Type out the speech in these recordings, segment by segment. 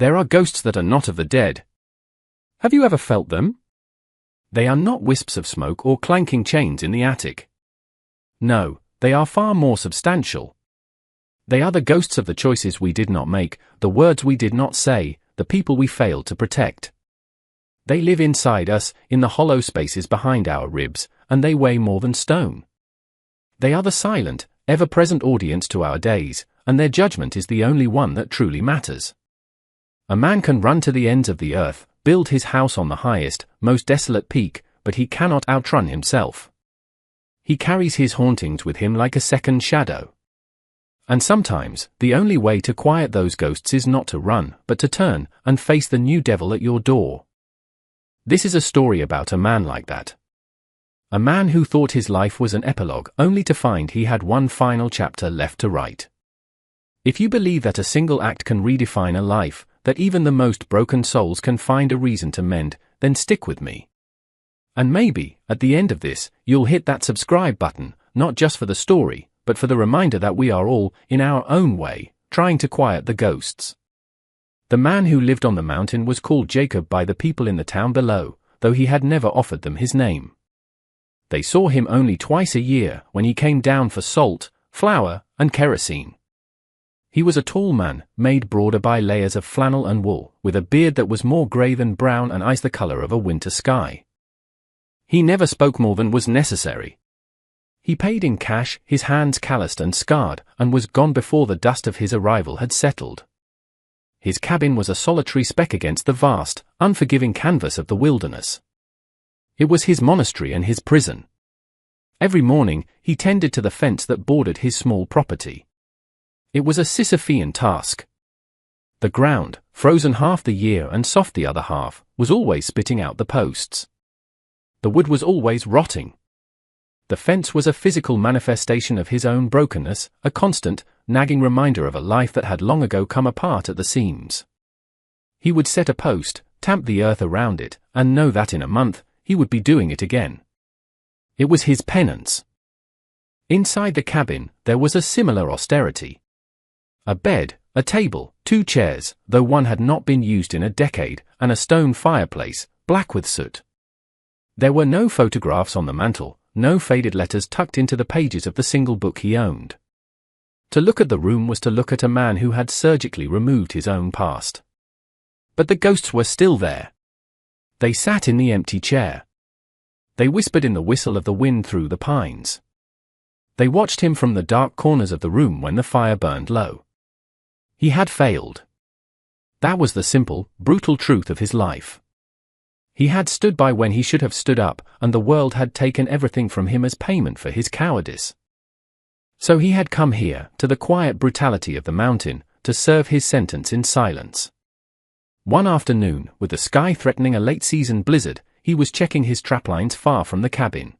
There are ghosts that are not of the dead. Have you ever felt them? They are not wisps of smoke or clanking chains in the attic. No, they are far more substantial. They are the ghosts of the choices we did not make, the words we did not say, the people we failed to protect. They live inside us, in the hollow spaces behind our ribs, and they weigh more than stone. They are the silent, ever-present audience to our days, and their judgment is the only one that truly matters. A man can run to the ends of the earth, build his house on the highest, most desolate peak, but he cannot outrun himself. He carries his hauntings with him like a second shadow. And sometimes, the only way to quiet those ghosts is not to run, but to turn, and face the new devil at your door. This is a story about a man like that. A man who thought his life was an epilogue, only to find he had one final chapter left to write. If you believe that a single act can redefine a life, that even the most broken souls can find a reason to mend, then stick with me. And maybe, at the end of this, you'll hit that subscribe button, not just for the story, but for the reminder that we are all, in our own way, trying to quiet the ghosts. The man who lived on the mountain was called Jacob by the people in the town below, though he had never offered them his name. They saw him only twice a year, when he came down for salt, flour, and kerosene. He was a tall man, made broader by layers of flannel and wool, with a beard that was more grey than brown and ice the colour of a winter sky. He never spoke more than was necessary. He paid in cash, his hands calloused and scarred, and was gone before the dust of his arrival had settled. His cabin was a solitary speck against the vast, unforgiving canvas of the wilderness. It was his monastery and his prison. Every morning, he tended to the fence that bordered his small property. It was a Sisyphean task. The ground, frozen half the year and soft the other half, was always spitting out the posts. The wood was always rotting. The fence was a physical manifestation of his own brokenness, a constant, nagging reminder of a life that had long ago come apart at the seams. He would set a post, tamp the earth around it, and know that in a month, he would be doing it again. It was his penance. Inside the cabin, there was a similar austerity. A bed, a table, 2 chairs, though one had not been used in a decade, and a stone fireplace, black with soot. There were no photographs on the mantel, no faded letters tucked into the pages of the single book he owned. To look at the room was to look at a man who had surgically removed his own past. But the ghosts were still there. They sat in the empty chair. They whispered in the whistle of the wind through the pines. They watched him from the dark corners of the room when the fire burned low. He had failed. That was the simple, brutal truth of his life. He had stood by when he should have stood up, and the world had taken everything from him as payment for his cowardice. So he had come here, to the quiet brutality of the mountain, to serve his sentence in silence. One afternoon, with the sky threatening a late-season blizzard, he was checking his traplines far from the cabin.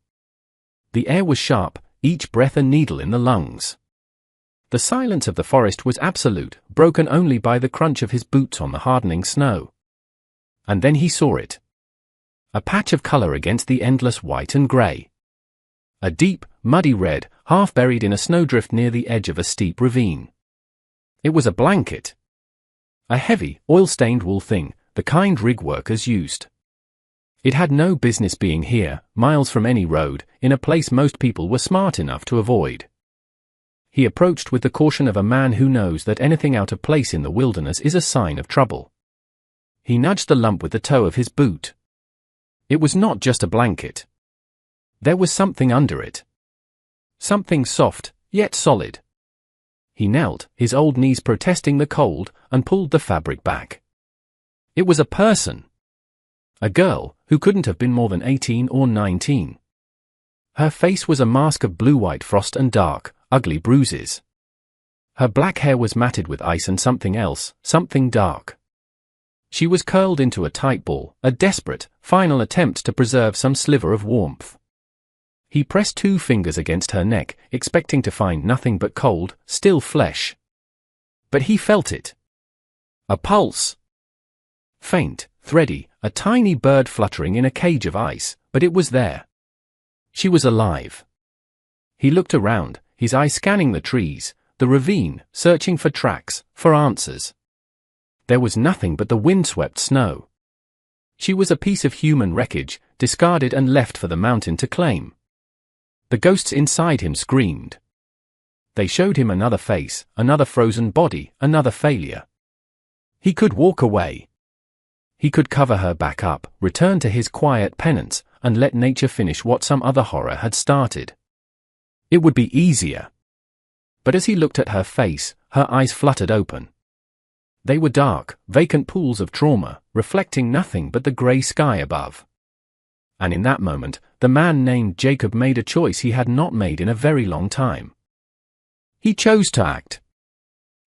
The air was sharp, each breath a needle in the lungs. The silence of the forest was absolute, broken only by the crunch of his boots on the hardening snow. And then he saw it. A patch of color against the endless white and gray. A deep, muddy red, half buried in a snowdrift near the edge of a steep ravine. It was a blanket. A heavy, oil-stained wool thing, the kind rig workers used. It had no business being here, miles from any road, in a place most people were smart enough to avoid. He approached with the caution of a man who knows that anything out of place in the wilderness is a sign of trouble. He nudged the lump with the toe of his boot. It was not just a blanket. There was something under it. Something soft, yet solid. He knelt, his old knees protesting the cold, and pulled the fabric back. It was a person. A girl, who couldn't have been more than 18 or 19. Her face was a mask of blue-white frost and dark, ugly bruises. Her black hair was matted with ice and something else, something dark. She was curled into a tight ball, a desperate, final attempt to preserve some sliver of warmth. He pressed 2 fingers against her neck, expecting to find nothing but cold, still flesh. But he felt it. A pulse. Faint, thready, a tiny bird fluttering in a cage of ice, but it was there. She was alive. He looked around, his eyes scanning the trees, the ravine, searching for tracks, for answers. There was nothing but the windswept snow. She was a piece of human wreckage, discarded and left for the mountain to claim. The ghosts inside him screamed. They showed him another face, another frozen body, another failure. He could walk away. He could cover her back up, return to his quiet penance, and let nature finish what some other horror had started. It would be easier. But as he looked at her face, her eyes fluttered open. They were dark, vacant pools of trauma, reflecting nothing but the grey sky above. And in that moment, the man named Jacob made a choice he had not made in a very long time. He chose to act.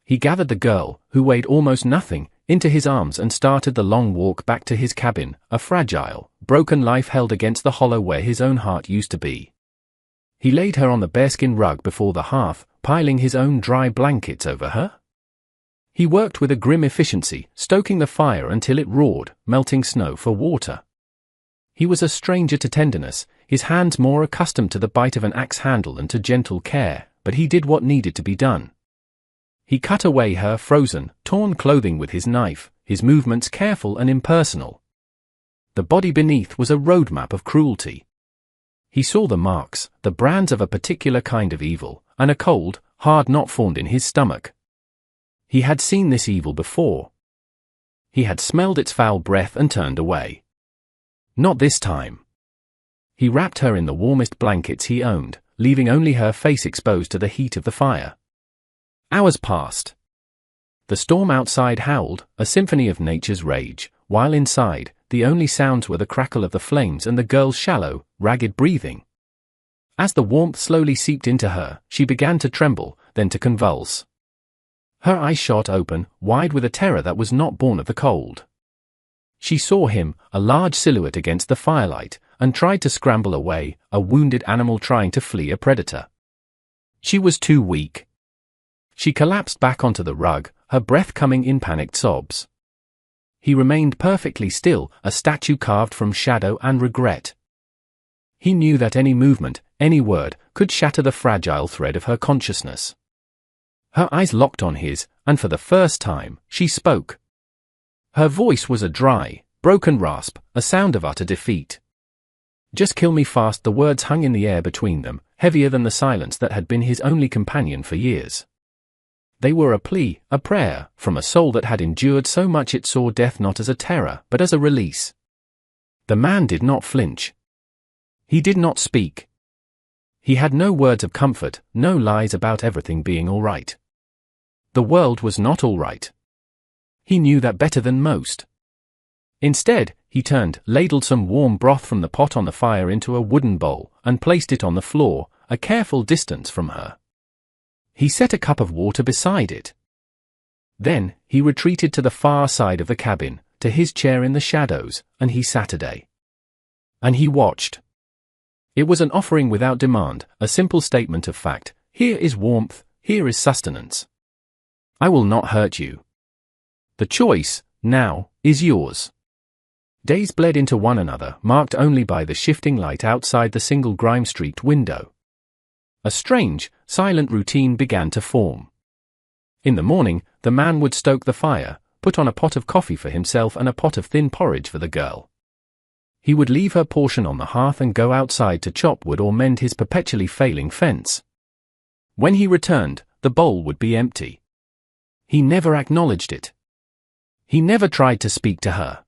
He gathered the girl, who weighed almost nothing, into his arms and started the long walk back to his cabin, a fragile, broken life held against the hollow where his own heart used to be. He laid her on the bearskin rug before the hearth, piling his own dry blankets over her. He worked with a grim efficiency, stoking the fire until it roared, melting snow for water. He was a stranger to tenderness, his hands more accustomed to the bite of an axe handle than to gentle care, but he did what needed to be done. He cut away her frozen, torn clothing with his knife, his movements careful and impersonal. The body beneath was a roadmap of cruelty. He saw the marks, the brands of a particular kind of evil, and a cold, hard knot formed in his stomach. He had seen this evil before. He had smelled its foul breath and turned away. Not this time. He wrapped her in the warmest blankets he owned, leaving only her face exposed to the heat of the fire. Hours passed. The storm outside howled, a symphony of nature's rage, while inside, the only sounds were the crackle of the flames and the girl's shallow, ragged breathing. As the warmth slowly seeped into her, she began to tremble, then to convulse. Her eyes shot open, wide with a terror that was not born of the cold. She saw him, a large silhouette against the firelight, and tried to scramble away, a wounded animal trying to flee a predator. She was too weak. She collapsed back onto the rug, her breath coming in panicked sobs. He remained perfectly still, a statue carved from shadow and regret. He knew that any movement, any word, could shatter the fragile thread of her consciousness. Her eyes locked on his, and for the first time, she spoke. Her voice was a dry, broken rasp, a sound of utter defeat. "Just kill me fast." The words hung in the air between them, heavier than the silence that had been his only companion for years. They were a plea, a prayer, from a soul that had endured so much it saw death not as a terror, but as a release. The man did not flinch. He did not speak. He had no words of comfort, no lies about everything being all right. The world was not all right. He knew that better than most. Instead, he turned, ladled some warm broth from the pot on the fire into a wooden bowl, and placed it on the floor, a careful distance from her. He set a cup of water beside it. Then, he retreated to the far side of the cabin, to his chair in the shadows, and he sat a day. And he watched. It was an offering without demand, a simple statement of fact. Here is warmth, here is sustenance. I will not hurt you. The choice, now, is yours. Days bled into one another, marked only by the shifting light outside the single grime-streaked window. A strange, silent routine began to form. In the morning, the man would stoke the fire, put on a pot of coffee for himself and a pot of thin porridge for the girl. He would leave her portion on the hearth and go outside to chop wood or mend his perpetually failing fence. When he returned, the bowl would be empty. He never acknowledged it. He never tried to speak to her.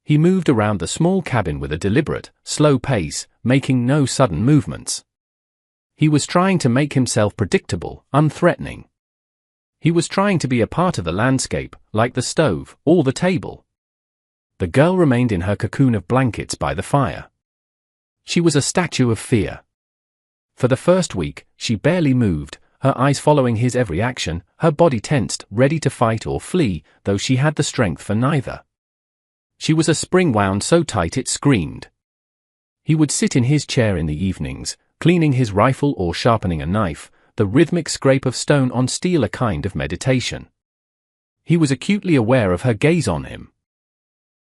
He moved around the small cabin with a deliberate, slow pace, making no sudden movements. He was trying to make himself predictable, unthreatening. He was trying to be a part of the landscape, like the stove, or the table. The girl remained in her cocoon of blankets by the fire. She was a statue of fear. For the first week, she barely moved, her eyes following his every action, her body tensed, ready to fight or flee, though she had the strength for neither. She was a spring wound so tight it screamed. He would sit in his chair in the evenings, cleaning his rifle or sharpening a knife, the rhythmic scrape of stone on steel a kind of meditation. He was acutely aware of her gaze on him.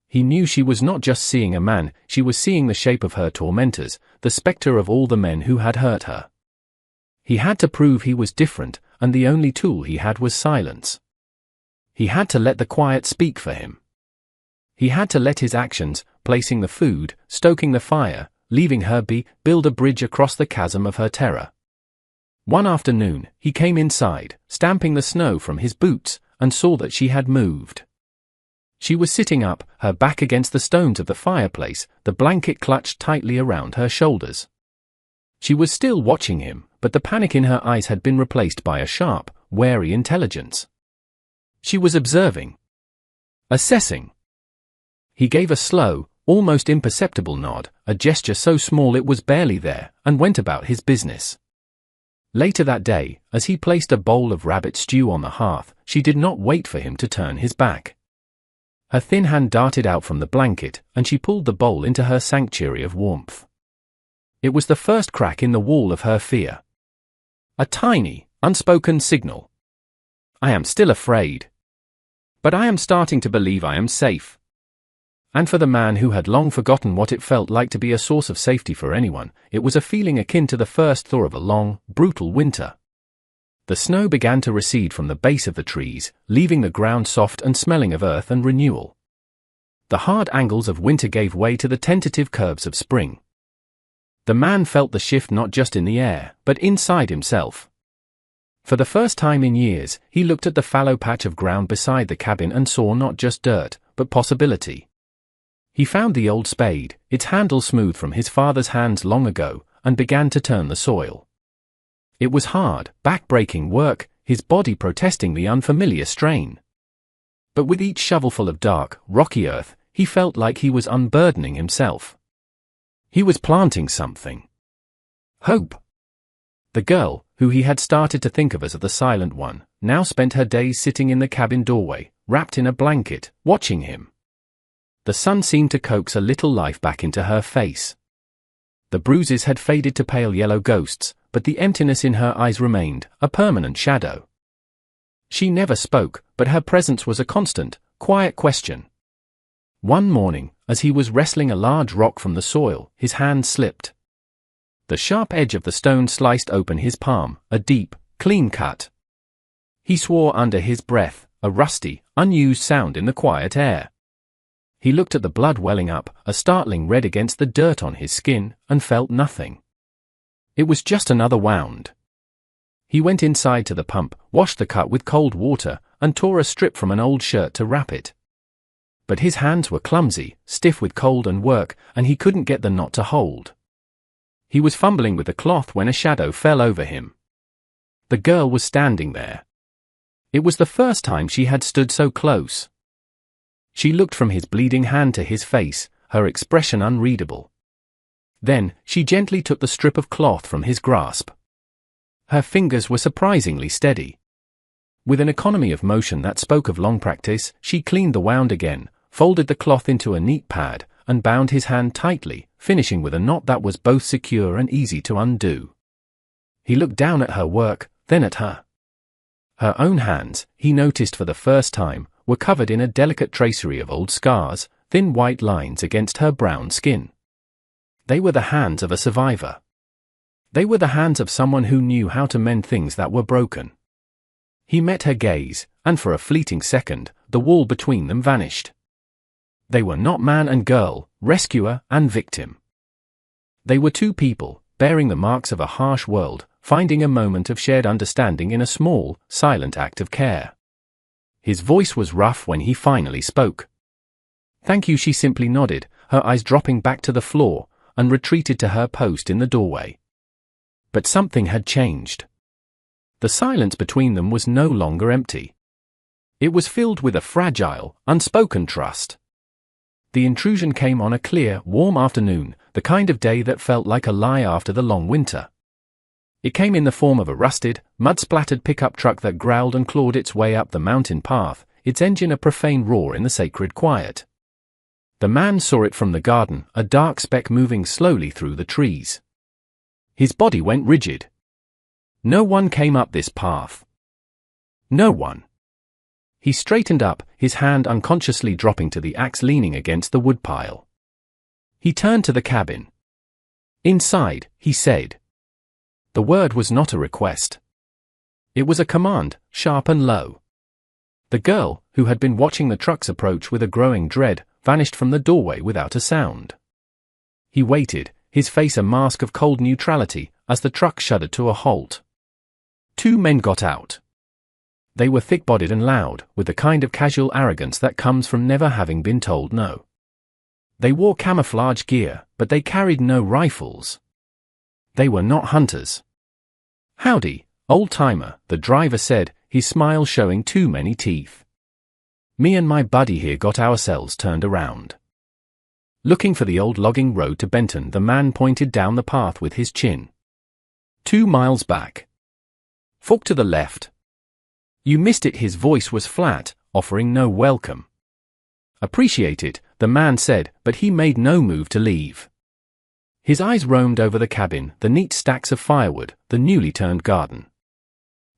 He knew she was not just seeing a man, she was seeing the shape of her tormentors, the specter of all the men who had hurt her. He had to prove he was different, and the only tool he had was silence. He had to let the quiet speak for him. He had to let his actions, placing the food, stoking the fire, leaving her be, build a bridge across the chasm of her terror. One afternoon, he came inside, stamping the snow from his boots, and saw that she had moved. She was sitting up, her back against the stones of the fireplace, the blanket clutched tightly around her shoulders. She was still watching him, but the panic in her eyes had been replaced by a sharp, wary intelligence. She was observing. Assessing. He gave a slow, almost imperceptible nod, a gesture so small it was barely there, and went about his business. Later that day, as he placed a bowl of rabbit stew on the hearth, she did not wait for him to turn his back. Her thin hand darted out from the blanket, and she pulled the bowl into her sanctuary of warmth. It was the first crack in the wall of her fear. A tiny, unspoken signal. I am still afraid. But I am starting to believe I am safe. And for the man who had long forgotten what it felt like to be a source of safety for anyone, it was a feeling akin to the first thaw of a long, brutal winter. The snow began to recede from the base of the trees, leaving the ground soft and smelling of earth and renewal. The hard angles of winter gave way to the tentative curves of spring. The man felt the shift not just in the air, but inside himself. For the first time in years, he looked at the fallow patch of ground beside the cabin and saw not just dirt, but possibility. He found the old spade, its handle smooth from his father's hands long ago, and began to turn the soil. It was hard, back-breaking work, his body protesting the unfamiliar strain. But with each shovelful of dark, rocky earth, he felt like he was unburdening himself. He was planting something. Hope. The girl, who he had started to think of as the silent one, now spent her days sitting in the cabin doorway, wrapped in a blanket, watching him. The sun seemed to coax a little life back into her face. The bruises had faded to pale yellow ghosts, but the emptiness in her eyes remained, a permanent shadow. She never spoke, but her presence was a constant, quiet question. One morning, as he was wrestling a large rock from the soil, his hand slipped. The sharp edge of the stone sliced open his palm, a deep, clean cut. He swore under his breath, a rusty, unused sound in the quiet air. He looked at the blood welling up, a startling red against the dirt on his skin, and felt nothing. It was just another wound. He went inside to the pump, washed the cut with cold water, and tore a strip from an old shirt to wrap it. But his hands were clumsy, stiff with cold and work, and he couldn't get the knot to hold. He was fumbling with the cloth when a shadow fell over him. The girl was standing there. It was the first time she had stood so close. She looked from his bleeding hand to his face, her expression unreadable. Then, she gently took the strip of cloth from his grasp. Her fingers were surprisingly steady. With an economy of motion that spoke of long practice, she cleaned the wound again, folded the cloth into a neat pad, and bound his hand tightly, finishing with a knot that was both secure and easy to undo. He looked down at her work, then at her. Her own hands, he noticed for the first time, were covered in a delicate tracery of old scars, thin white lines against her brown skin. They were the hands of a survivor. They were the hands of someone who knew how to mend things that were broken. He met her gaze, and for a fleeting second, the wall between them vanished. They were not man and girl, rescuer and victim. They were two people, bearing the marks of a harsh world, finding a moment of shared understanding in a small, silent act of care. His voice was rough when he finally spoke. "Thank you," she simply nodded, her eyes dropping back to the floor, and retreated to her post in the doorway. But something had changed. The silence between them was no longer empty. It was filled with a fragile, unspoken trust. The intrusion came on a clear, warm afternoon, the kind of day that felt like a lie after the long winter. It came in the form of a rusted, mud-splattered pickup truck that growled and clawed its way up the mountain path, its engine a profane roar in the sacred quiet. The man saw it from the garden, a dark speck moving slowly through the trees. His body went rigid. No one came up this path. No one. He straightened up, his hand unconsciously dropping to the axe leaning against the woodpile. He turned to the cabin. "Inside," he said. The word was not a request. It was a command, sharp and low. The girl, who had been watching the truck's approach with a growing dread, vanished from the doorway without a sound. He waited, his face a mask of cold neutrality, as the truck shuddered to a halt. Two men got out. They were thick-bodied and loud, with the kind of casual arrogance that comes from never having been told no. They wore camouflage gear, but they carried no rifles. They were not hunters. "Howdy, old-timer," the driver said, his smile showing too many teeth. "Me and my buddy here got ourselves turned around." Looking for the old logging road to Benton, the man pointed down the path with his chin. 2 miles back. Fork to the left. "You missed it." His voice was flat, offering no welcome. "Appreciate it," the man said, but he made no move to leave. His eyes roamed over the cabin, the neat stacks of firewood, the newly turned garden.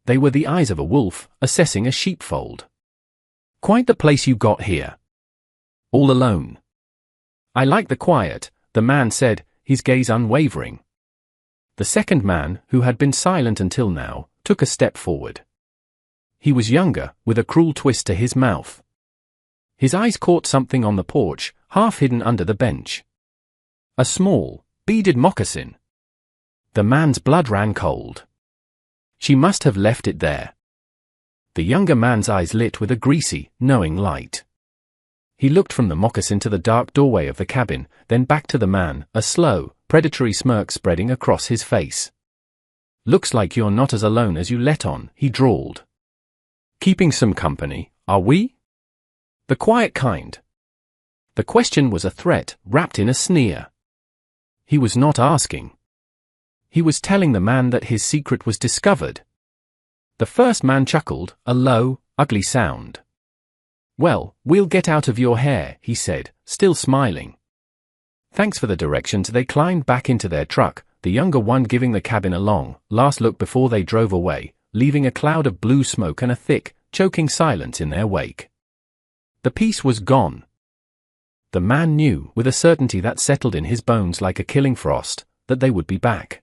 They were the eyes of a wolf, assessing a sheepfold. "Quite the place you got here. All alone." "I like the quiet," the man said, his gaze unwavering. The second man, who had been silent until now, took a step forward. He was younger, with a cruel twist to his mouth. His eyes caught something on the porch, half hidden under the bench. A small, beaded moccasin. The man's blood ran cold. She must have left it there. The younger man's eyes lit with a greasy, knowing light. He looked from the moccasin to the dark doorway of the cabin, then back to the man, a slow, predatory smirk spreading across his face. "Looks like you're not as alone as you let on," he drawled. "Keeping some company, are we? The quiet kind?" The question was a threat, wrapped in a sneer. He was not asking. He was telling the man that his secret was discovered. The first man chuckled, a low, ugly sound. "Well, we'll get out of your hair," he said, still smiling. Thanks for the directions. They climbed back into their truck, the younger one giving the cabin a long, last look before they drove away, leaving a cloud of blue smoke and a thick, choking silence in their wake. The peace was gone. The man knew, with a certainty that settled in his bones like a killing frost, that they would be back.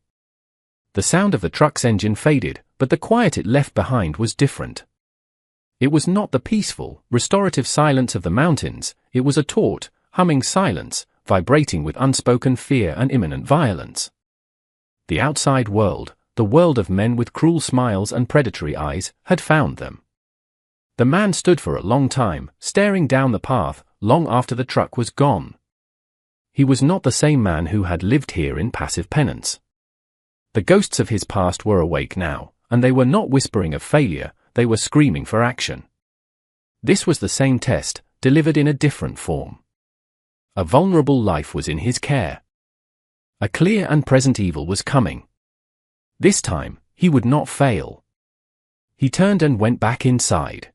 The sound of the truck's engine faded, but the quiet it left behind was different. It was not the peaceful, restorative silence of the mountains, it was a taut, humming silence, vibrating with unspoken fear and imminent violence. The outside world, the world of men with cruel smiles and predatory eyes, had found them. The man stood for a long time, staring down the path, long after the truck was gone. He was not the same man who had lived here in passive penance. The ghosts of his past were awake now, and they were not whispering of failure, they were screaming for action. This was the same test, delivered in a different form. A vulnerable life was in his care. A clear and present evil was coming. This time, he would not fail. He turned and went back inside.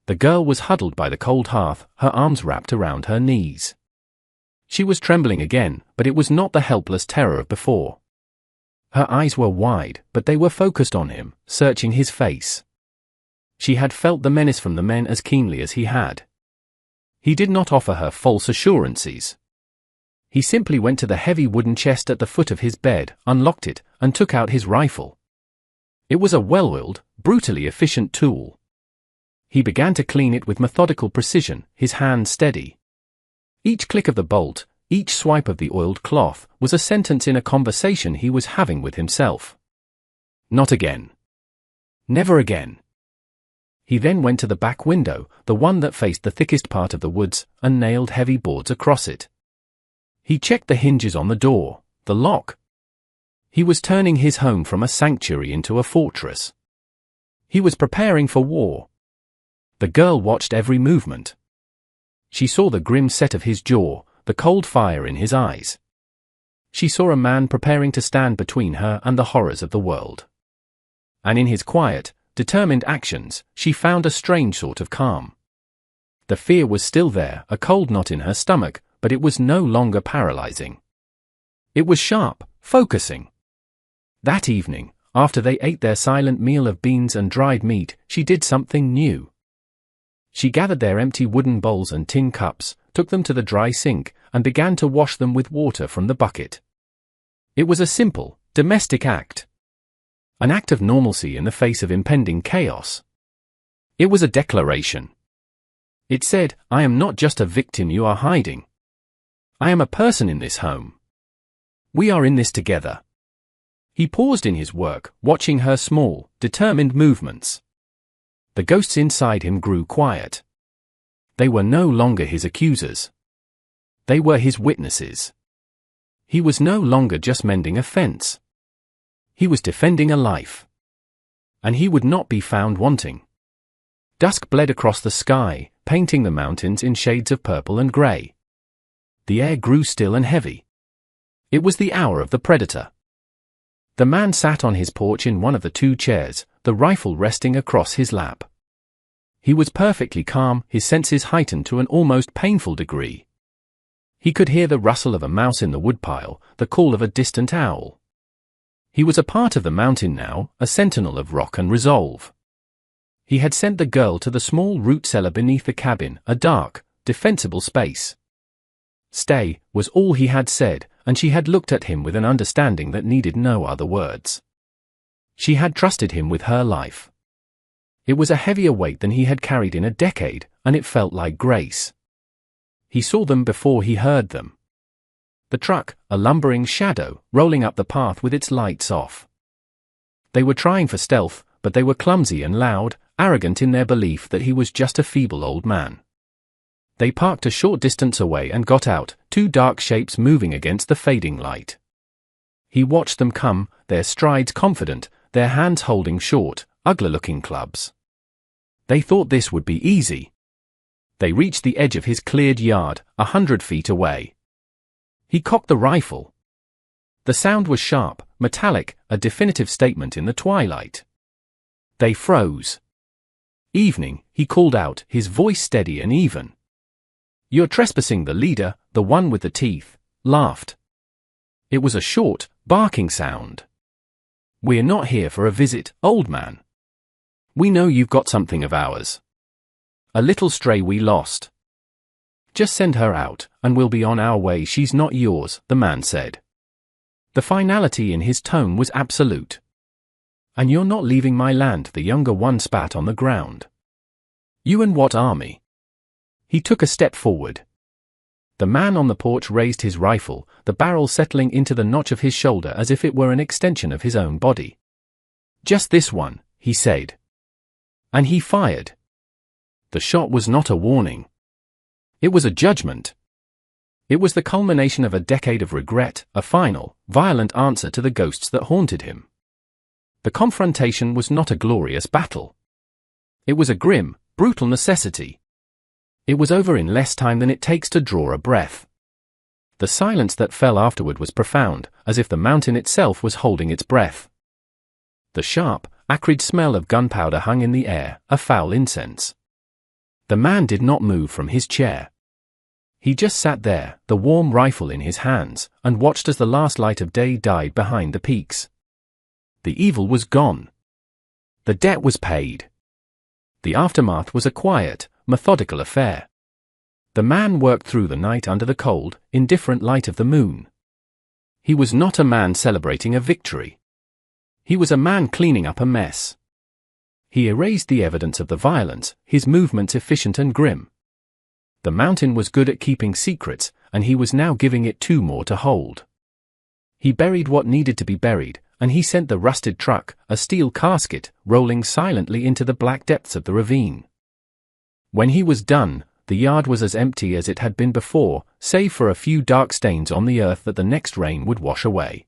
The girl was huddled by the cold hearth, her arms wrapped around her knees. She was trembling again, but it was not the helpless terror of before. Her eyes were wide, but they were focused on him, searching his face. She had felt the menace from the men as keenly as he had. He did not offer her false assurances. He simply went to the heavy wooden chest at the foot of his bed, unlocked it, and took out his rifle. It was a well-oiled, brutally efficient tool. He began to clean it with methodical precision, his hand steady. Each click of the bolt, each swipe of the oiled cloth, was a sentence in a conversation he was having with himself. Not again. Never again. He then went to the back window, the one that faced the thickest part of the woods, and nailed heavy boards across it. He checked the hinges on the door, the lock. He was turning his home from a sanctuary into a fortress. He was preparing for war. The girl watched every movement. She saw the grim set of his jaw, the cold fire in his eyes. She saw a man preparing to stand between her and the horrors of the world. And in his quiet, determined actions, she found a strange sort of calm. The fear was still there, a cold knot in her stomach, but it was no longer paralyzing. It was sharp, focusing. That evening, after they ate their silent meal of beans and dried meat, she did something new. She gathered their empty wooden bowls and tin cups, took them to the dry sink, and began to wash them with water from the bucket. It was a simple, domestic act. An act of normalcy in the face of impending chaos. It was a declaration. It said, "I am not just a victim you are hiding. I am a person in this home. We are in this together." He paused in his work, watching her small, determined movements. The ghosts inside him grew quiet. They were no longer his accusers. They were his witnesses. He was no longer just mending a fence. He was defending a life. And he would not be found wanting. Dusk bled across the sky, painting the mountains in shades of purple and grey. The air grew still and heavy. It was the hour of the predator. The man sat on his porch in one of the two chairs, the rifle resting across his lap. He was perfectly calm, his senses heightened to an almost painful degree. He could hear the rustle of a mouse in the woodpile, the call of a distant owl. He was a part of the mountain now, a sentinel of rock and resolve. He had sent the girl to the small root cellar beneath the cabin, a dark, defensible space. "Stay," was all he had said, and she had looked at him with an understanding that needed no other words. She had trusted him with her life. It was a heavier weight than he had carried in a decade, and it felt like grace. He saw them before he heard them. The truck, a lumbering shadow, rolling up the path with its lights off. They were trying for stealth, but they were clumsy and loud, arrogant in their belief that he was just a feeble old man. They parked a short distance away and got out, two dark shapes moving against the fading light. He watched them come, their strides confident, their hands holding short, ugly-looking clubs. They thought this would be easy. They reached the edge of his cleared yard, 100 feet away. He cocked the rifle. The sound was sharp, metallic, a definitive statement in the twilight. They froze. "Evening," he called out, his voice steady and even. "You're trespassing." The leader, the one with the teeth, laughed. It was a short, barking sound. "We're not here for a visit, old man. We know you've got something of ours. A little stray we lost. Just send her out, and we'll be on our way." "She's not yours," the man said. The finality in his tone was absolute. "And you're not leaving my land," the younger one spat on the ground. "You and what army?" He took a step forward. The man on the porch raised his rifle, the barrel settling into the notch of his shoulder as if it were an extension of his own body. "Just this one," he said. And he fired. The shot was not a warning. It was a judgment. It was the culmination of a decade of regret, a final, violent answer to the ghosts that haunted him. The confrontation was not a glorious battle. It was a grim, brutal necessity. It was over in less time than it takes to draw a breath. The silence that fell afterward was profound, as if the mountain itself was holding its breath. The sharp, acrid smell of gunpowder hung in the air, a foul incense. The man did not move from his chair. He just sat there, the warm rifle in his hands, and watched as the last light of day died behind the peaks. The evil was gone. The debt was paid. The aftermath was a quiet, methodical affair. The man worked through the night under the cold, indifferent light of the moon. He was not a man celebrating a victory. He was a man cleaning up a mess. He erased the evidence of the violence, his movements efficient and grim. The mountain was good at keeping secrets, and he was now giving it two more to hold. He buried what needed to be buried, and he sent the rusted truck, a steel casket, rolling silently into the black depths of the ravine. When he was done, the yard was as empty as it had been before, save for a few dark stains on the earth that the next rain would wash away.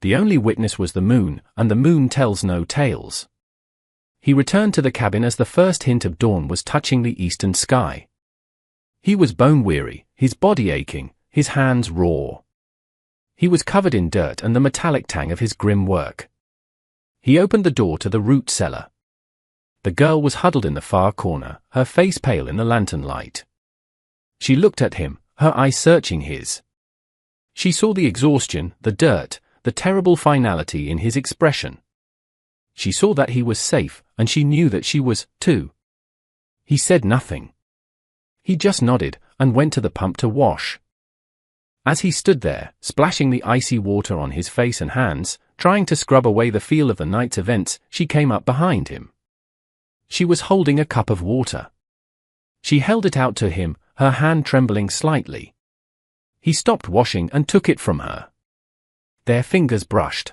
The only witness was the moon, and the moon tells no tales. He returned to the cabin as the first hint of dawn was touching the eastern sky. He was bone-weary, his body aching, his hands raw. He was covered in dirt and the metallic tang of his grim work. He opened the door to the root cellar. The girl was huddled in the far corner, her face pale in the lantern light. She looked at him, her eyes searching his. She saw the exhaustion, the dirt, the terrible finality in his expression. She saw that he was safe, and she knew that she was, too. He said nothing. He just nodded, and went to the pump to wash. As he stood there, splashing the icy water on his face and hands, trying to scrub away the feel of the night's events, she came up behind him. She was holding a cup of water. She held it out to him, her hand trembling slightly. He stopped washing and took it from her. Their fingers brushed.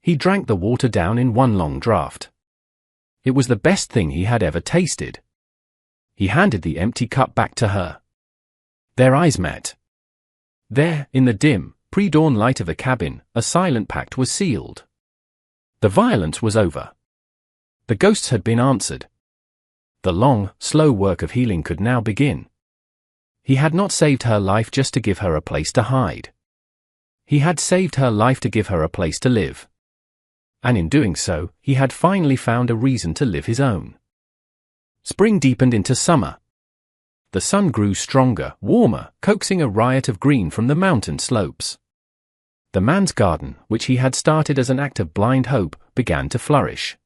He drank the water down in one long draught. It was the best thing he had ever tasted. He handed the empty cup back to her. Their eyes met. There, in the dim, pre-dawn light of the cabin, a silent pact was sealed. The violence was over. The ghosts had been answered. The long, slow work of healing could now begin. He had not saved her life just to give her a place to hide. He had saved her life to give her a place to live. And in doing so, he had finally found a reason to live his own. Spring deepened into summer. The sun grew stronger, warmer, coaxing a riot of green from the mountain slopes. The man's garden, which he had started as an act of blind hope, began to flourish.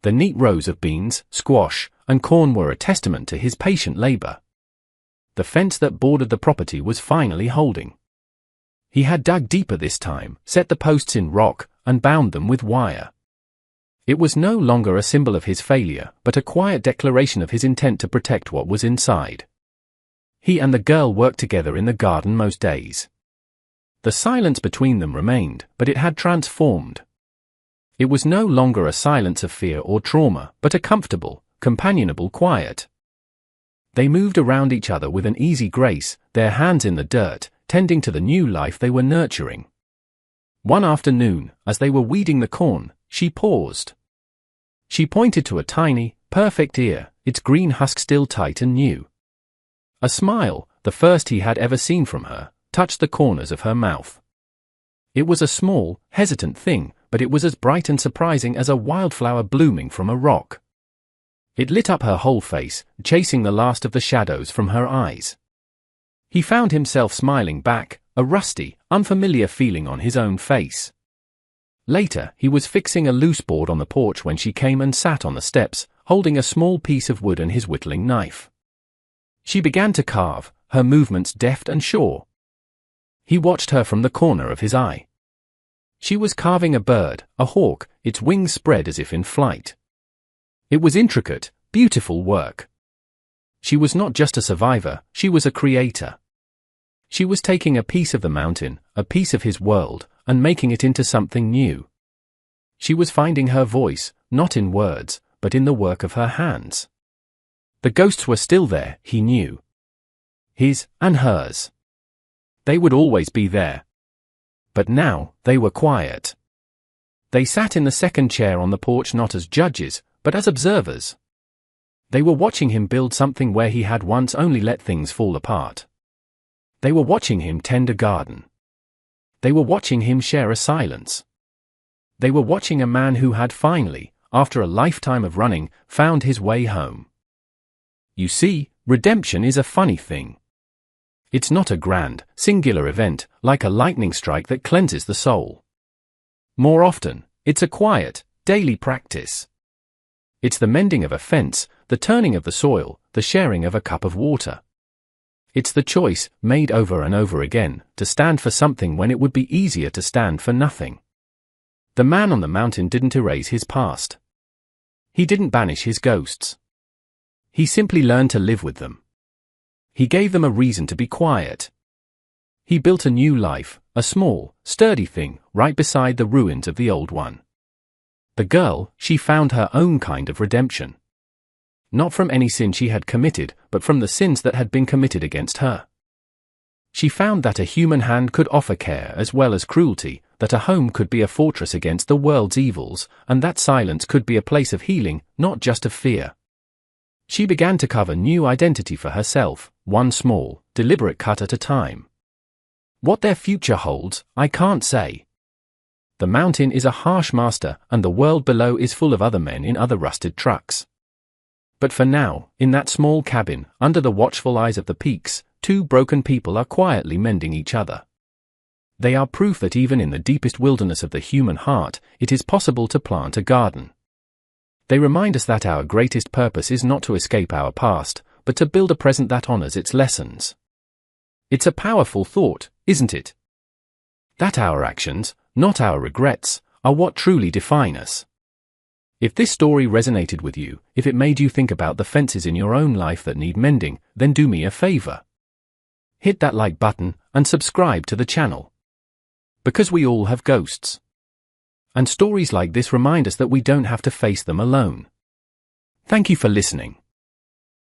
The neat rows of beans, squash, and corn were a testament to his patient labor. The fence that bordered the property was finally holding. He had dug deeper this time, set the posts in rock, and bound them with wire. It was no longer a symbol of his failure, but a quiet declaration of his intent to protect what was inside. He and the girl worked together in the garden most days. The silence between them remained, but it had transformed. It was no longer a silence of fear or trauma, but a comfortable, companionable quiet. They moved around each other with an easy grace, their hands in the dirt, tending to the new life they were nurturing. One afternoon, as they were weeding the corn, she paused. She pointed to a tiny, perfect ear, its green husk still tight and new. A smile, the first he had ever seen from her, touched the corners of her mouth. It was a small, hesitant thing, but it was as bright and surprising as a wildflower blooming from a rock. It lit up her whole face, chasing the last of the shadows from her eyes. He found himself smiling back, a rusty, unfamiliar feeling on his own face. Later, he was fixing a loose board on the porch when she came and sat on the steps, holding a small piece of wood and his whittling knife. She began to carve, her movements deft and sure. He watched her from the corner of his eye. She was carving a bird, a hawk, its wings spread as if in flight. It was intricate, beautiful work. She was not just a survivor, she was a creator. She was taking a piece of the mountain, a piece of his world, and making it into something new. She was finding her voice, not in words, but in the work of her hands. The ghosts were still there, he knew. His and hers. They would always be there. But now, they were quiet. They sat in the second chair on the porch not as judges, but as observers. They were watching him build something where he had once only let things fall apart. They were watching him tend a garden. They were watching him share a silence. They were watching a man who had finally, after a lifetime of running, found his way home. You see, redemption is a funny thing. It's not a grand, singular event, like a lightning strike that cleanses the soul. More often, it's a quiet, daily practice. It's the mending of a fence, the turning of the soil, the sharing of a cup of water. It's the choice, made over and over again, to stand for something when it would be easier to stand for nothing. The man on the mountain didn't erase his past. He didn't banish his ghosts. He simply learned to live with them. He gave them a reason to be quiet. He built a new life, a small, sturdy thing, right beside the ruins of the old one. The girl, she found her own kind of redemption. Not from any sin she had committed, but from the sins that had been committed against her. She found that a human hand could offer care as well as cruelty, that a home could be a fortress against the world's evils, and that silence could be a place of healing, not just of fear. She began to carve a new identity for herself, one small, deliberate cut at a time. What their future holds, I can't say. The mountain is a harsh master, and the world below is full of other men in other rusted trucks. But for now, in that small cabin, under the watchful eyes of the peaks, two broken people are quietly mending each other. They are proof that even in the deepest wilderness of the human heart, it is possible to plant a garden. They remind us that our greatest purpose is not to escape our past, but to build a present that honors its lessons. It's a powerful thought, isn't it? That our actions, not our regrets, are what truly define us. If this story resonated with you, if it made you think about the fences in your own life that need mending, then do me a favor. Hit that like button and subscribe to the channel. Because we all have ghosts. And stories like this remind us that we don't have to face them alone. Thank you for listening.